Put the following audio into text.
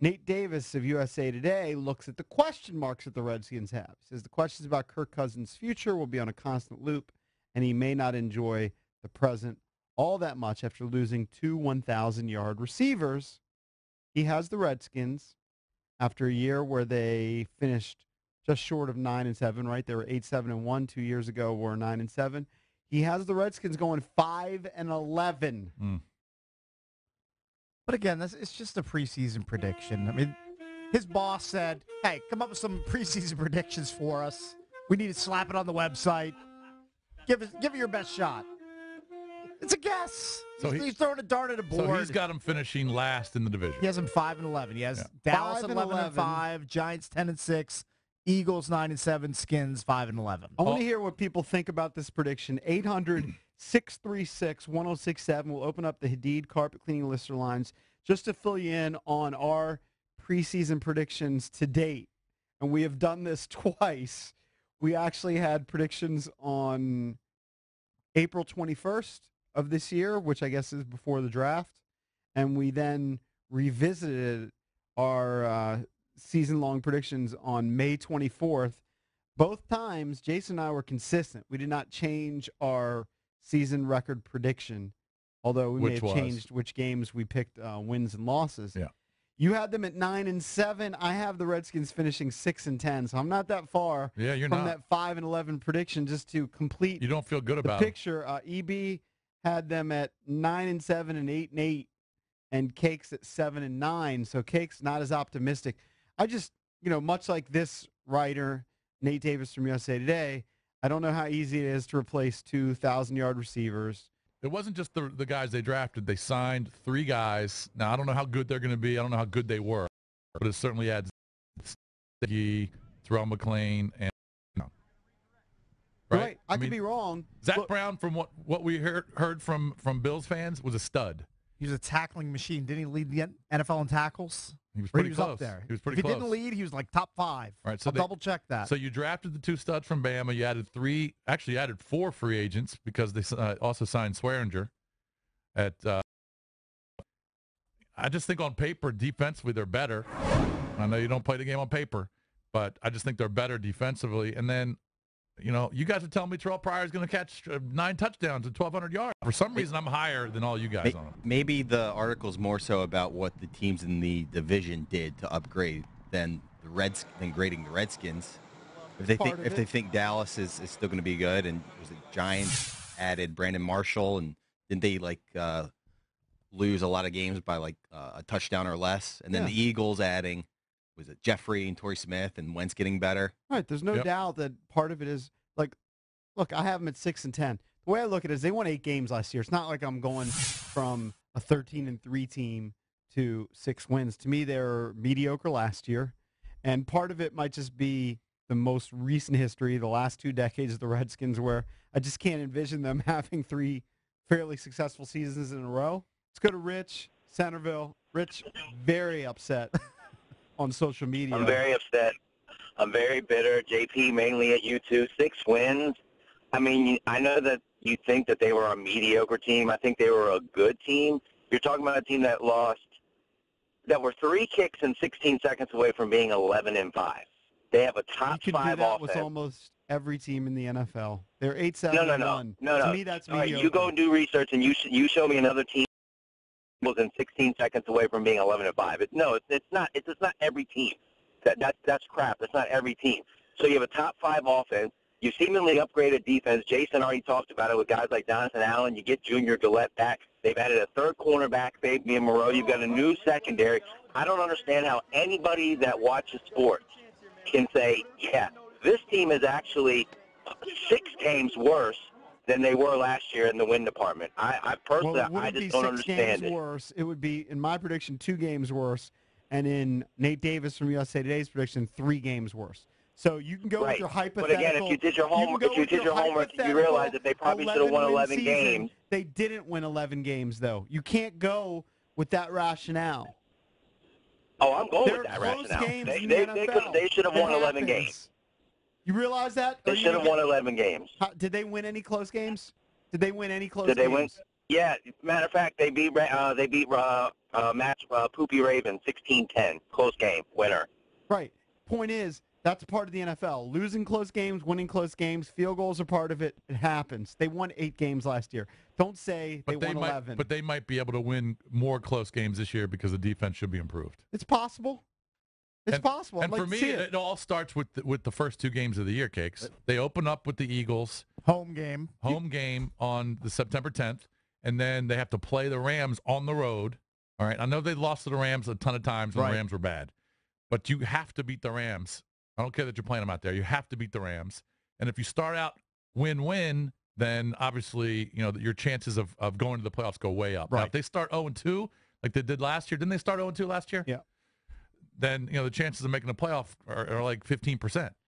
Nate Davis of USA Today looks at the question marks that the Redskins have. He says the questions about Kirk Cousins' future will be on a constant loop, and he may not enjoy the present all that much after losing two 1,000-yard receivers. He has the Redskins after a year where they finished just short of 9-7, right? They were 8-7-1 2 years ago. Were 9-7. He has the Redskins going 5-11. But again, it's just a preseason prediction. I mean, his boss said, "Hey, come up with some preseason predictions for us. We need to slap it on the website. Give it your best shot." It's a guess. So he's throwing a dart at a board. So he's got him finishing last in the division. He has him 5-11. He has Dallas 11-5, Giants 10-6, Eagles 9-7, Skins 5-11. I want to hear what people think about this prediction. 800-636-1067. We'll open up the Hadid carpet cleaning listener lines just to fill you in on our preseason predictions to date. And we have done this twice. We actually had predictions on April 21st of this year, which I guess is before the draft. And we then revisited our season-long predictions on May 24th. Both times, Jason and I were consistent. We did not change our season record prediction, although we may have changed which games we picked wins and losses. Yeah. You had them at 9-7. I have the Redskins finishing 6-10, so I'm not that far from that 5-11 prediction. Just to complete, you don't feel good about the picture. EB had them at 9-7 and 8-8, and Cake's at 7-9. So Cake's not as optimistic. I just, much like this writer, Nate Davis from USA Today, I don't know how easy it is to replace 2,000-yard receivers. It wasn't just the guys they drafted. They signed 3 guys. Now, I don't know how good they're going to be. I don't know how good they were. But it certainly adds Terrell McLean, and right. I could be wrong. Zach Brown, from what we heard from Bills fans, was a stud. He was a tackling machine. Didn't he lead the NFL in tackles? He was pretty close. Up there. He was pretty close. If he didn't lead, he was like top 5. All right, so I'll double-check that. So you drafted the 2 studs from Bama. You added 4 free agents because they also signed Swearinger. I just think on paper, defensively, they're better. I know you don't play the game on paper, but I just think they're better defensively. And then, you guys are telling me Terrell Pryor is going to catch 9 touchdowns and 1,200 yards. For some reason, I'm higher than all you guys on him. Maybe the article's more so about what the teams in the division did to upgrade than grading the Redskins. If they think Dallas is still going to be good, and was it Giants added Brandon Marshall, and didn't they lose a lot of games by a touchdown or less? And then the Eagles adding, was it Jeffrey and Torrey Smith, and Wentz getting better? Right. There's no doubt that part of it is look, I have them at 6-10. The way I look at it is they won 8 games last year. It's not like I'm going from a 13-3 team to 6 wins. To me, they were mediocre last year, and part of it might just be the most recent history, the last 2 decades of the Redskins, where I just can't envision them having 3 fairly successful seasons in a row. Let's go to Rich, Centerville. Rich, very upset on social media. I'm very upset. I'm very bitter. JP, mainly at you two. 6 wins. I mean, I know that you think that they were a mediocre team. I think they were a good team. You're talking about a team that were 3 kicks and 16 seconds away from being 11-5. They have a top 5 offense. With almost every team in the NFL. They're 8-7-1. No. To me, that's mediocre. Right, you go and do research, and you show me another team within 16 seconds away from being 11-5. It's not. It's just not every team. That's crap. That's not every team. So you have a top 5 offense. You seemingly upgraded defense. Jason already talked about it with guys like Jonathan Allen. You get Junior Gillette back. They've added a 3rd cornerback, Fabian Moreau. You've got a new secondary. I don't understand how anybody that watches sports can say, yeah, this team is actually 6 games worse than they were last year in the win department. I personally, I just don't understand it. Worse. It would be, in my prediction, 2 games worse, and in Nate Davis from USA Today's prediction, 3 games worse. So you can go with your hypothetical. But again, if you did your homework, you realize that they probably should have won 11 games. They didn't win 11 games, though. You can't go with that rationale. Oh, I'm going with that rationale. They should have won 11 games. You realize that? They should have won 11 games. Did they win any close games? Did they win any close games? Yeah, matter of fact, they beat Matt's Poopy Ravens 16-10. Close game, winner. Right. Point is, that's part of the NFL. Losing close games, winning close games, field goals are part of it. It happens. They won 8 games last year. Don't say they won 11. But they might be able to win more close games this year because the defense should be improved. It's possible. It's possible. And for me, it all starts with the first 2 games of the year, Cakes. They open up with the Eagles. Home game On the September 10th. And then they have to play the Rams on the road. All right. I know they lost to the Rams a ton of times when the Rams were bad. But you have to beat the Rams. I don't care that you're playing them out there. You have to beat the Rams. And if you start out win-win, then obviously, your chances of going to the playoffs go way up. Right. Now, if they start 0-2, like they did last year, didn't they start 0-2 last year? Yeah. Then, the chances of making the playoff are like 15%.